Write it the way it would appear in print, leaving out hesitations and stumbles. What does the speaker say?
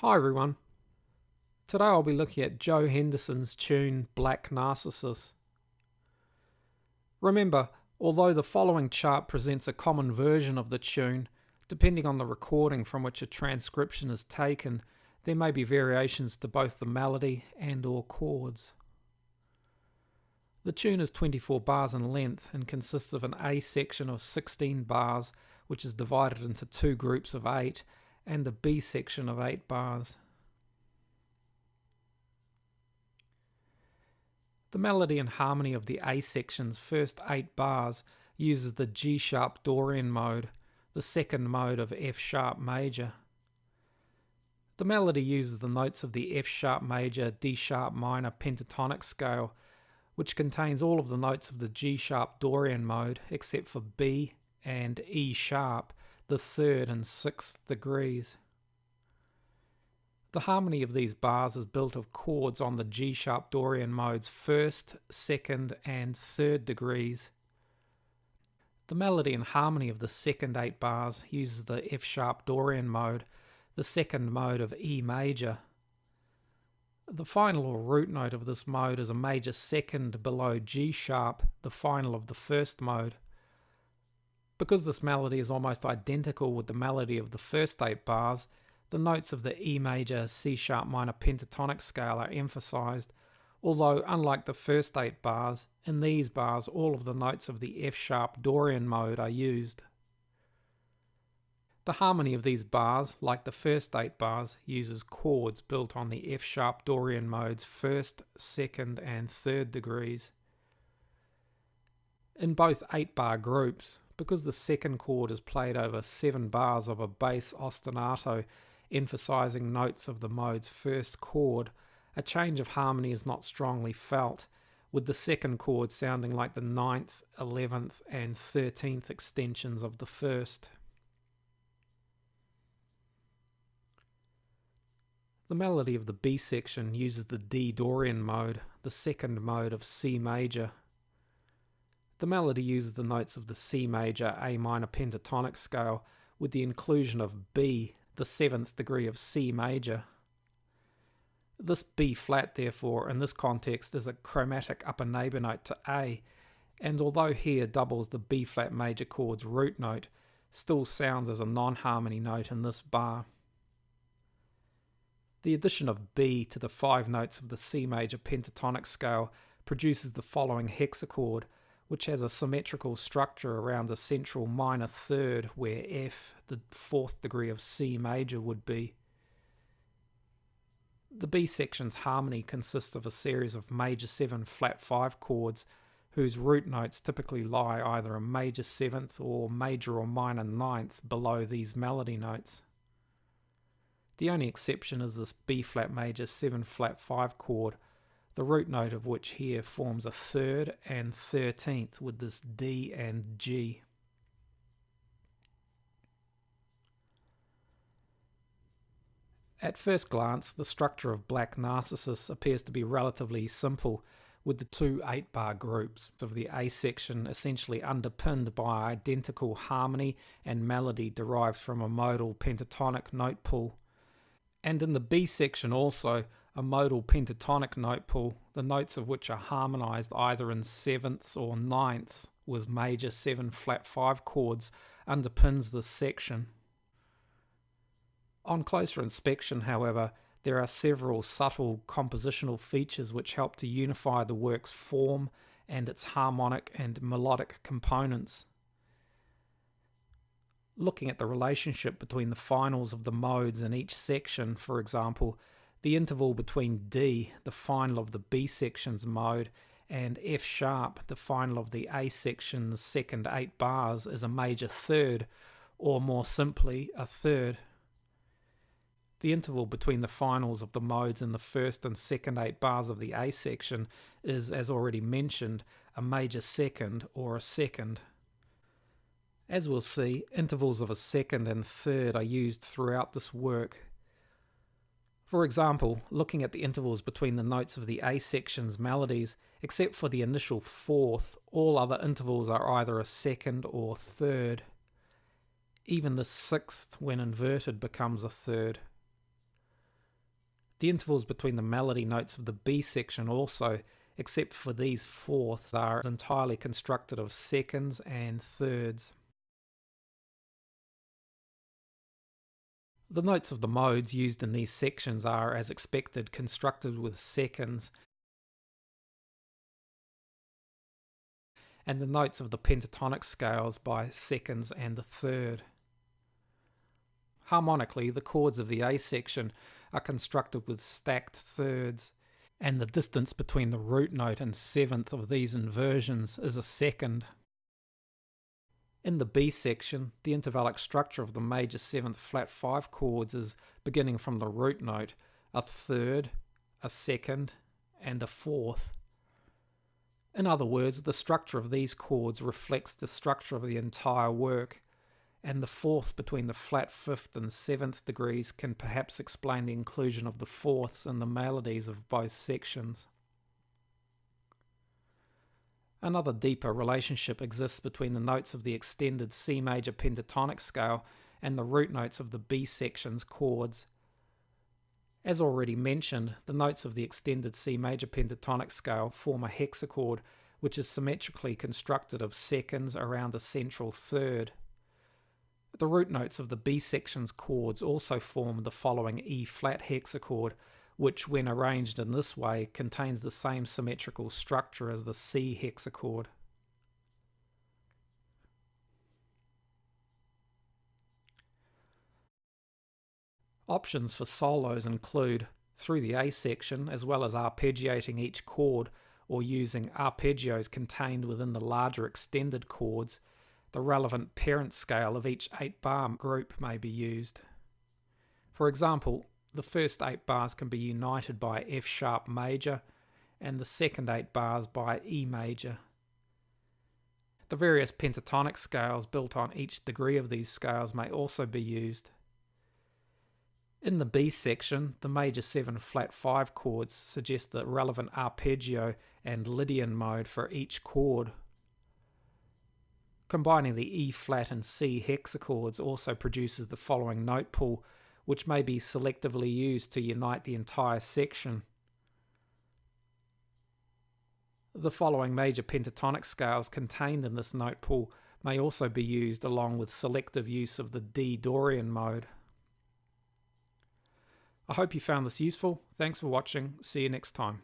Hi everyone. Today I'll be looking at Joe Henderson's tune Black Narcissus. Remember, although the following chart presents a common version of the tune, depending on the recording from which a transcription is taken, there may be variations to both the melody and/or chords. The tune is 24 bars in length and consists of an A section of 16 bars, which is divided into two groups of 8, and the B section of 8 bars. The melody and harmony of the A section's first 8 bars uses the G-sharp Dorian mode, the second mode of F-sharp major. The melody uses the notes of the F-sharp major, D-sharp minor pentatonic scale, which contains all of the notes of the G-sharp Dorian mode except for B and E-sharp, the 3rd and 6th degrees. The harmony of these bars is built of chords on the G-sharp Dorian mode's 1st, 2nd and 3rd degrees. The melody and harmony of the second 8 bars uses the F-sharp Dorian mode, the second mode of E major. The final or root note of this mode is a major second below G-sharp, the final of the first mode. Because this melody is almost identical with the melody of the first 8 bars, the notes of the E major, C-sharp minor pentatonic scale are emphasized, although unlike the first 8 bars, in these bars all of the notes of the F-sharp Dorian mode are used. The harmony of these bars, like the first 8 bars, uses chords built on the F-sharp Dorian mode's 1st, 2nd and 3rd degrees. In both 8-bar groups, because the second chord is played over 7 bars of a bass ostinato, emphasizing notes of the mode's first chord, a change of harmony is not strongly felt, with the second chord sounding like the 9th, 11th and 13th extensions of the first. The melody of the B section uses the D Dorian mode, the second mode of C major. The melody uses the notes of the C major, A minor pentatonic scale, with the inclusion of B, the 7th degree of C major. This B flat, therefore, in this context is a chromatic upper neighbour note to A, and although here doubles the B flat major chord's root note, still sounds as a non-harmony note in this bar. The addition of B to the 5 notes of the C major pentatonic scale produces the following hexachord, which has a symmetrical structure around a central minor 3rd where F, the 4th degree of C major, would be. The B section's harmony consists of a series of major 7 flat 5 chords whose root notes typically lie either a major 7th or major or minor 9th below these melody notes. The only exception is this B flat major 7 flat 5 chord, the root note of which here forms a 3rd and 13th with this D and G. At first glance, the structure of Black Narcissus appears to be relatively simple, with the two 8-bar groups of the A section essentially underpinned by identical harmony and melody derived from a modal pentatonic note pool. And in the B section also, a modal pentatonic note pool, the notes of which are harmonized either in 7ths or 9ths with major 7 flat 5 chords, underpins this section. On closer inspection, however, there are several subtle compositional features which help to unify the work's form and its harmonic and melodic components. Looking at the relationship between the finals of the modes in each section, for example, the interval between D, the final of the B section's mode, and F sharp, the final of the A section's second 8 bars, is a major 3rd, or more simply, a 3rd. The interval between the finals of the modes in the first and second 8 bars of the A section is, as already mentioned, a major 2nd or a 2nd. As we'll see, intervals of a 2nd and 3rd are used throughout this work. For example, looking at the intervals between the notes of the A section's melodies, except for the initial 4th, all other intervals are either a 2nd or 3rd. Even the 6th, when inverted, becomes a 3rd. The intervals between the melody notes of the B section also, except for these fourths, are entirely constructed of seconds and thirds. The notes of the modes used in these sections are, as expected, constructed with seconds, and the notes of the pentatonic scales by seconds and the third. Harmonically, the chords of the A section are constructed with stacked thirds, and the distance between the root note and seventh of these inversions is a second. In the B section, the intervallic structure of the major 7th flat 5 chords is, beginning from the root note, a third, a second, and a fourth. In other words, the structure of these chords reflects the structure of the entire work, and the fourth between the flat 5th and 7th degrees can perhaps explain the inclusion of the fourths in the melodies of both sections. Another deeper relationship exists between the notes of the extended C major pentatonic scale and the root notes of the B section's chords. As already mentioned, the notes of the extended C major pentatonic scale form a hexachord which is symmetrically constructed of seconds around a central third. The root notes of the B section's chords also form the following E-flat hexachord, which, when arranged in this way, contains the same symmetrical structure as the C hexachord. Options for solos include, through the A section, as well as arpeggiating each chord, or using arpeggios contained within the larger extended chords, the relevant parent scale of each 8-bar group may be used. For example, the first 8 bars can be united by F sharp major and the second 8 bars by E major. The various pentatonic scales built on each degree of these scales may also be used. In the B section, the major 7 flat 5 chords suggest the relevant arpeggio and Lydian mode for each chord. Combining the E flat and C hexachords also produces the following note pool, which may be selectively used to unite the entire section. The following major pentatonic scales contained in this note pool may also be used along with selective use of the D Dorian mode. I hope you found this useful. Thanks for watching. See you next time.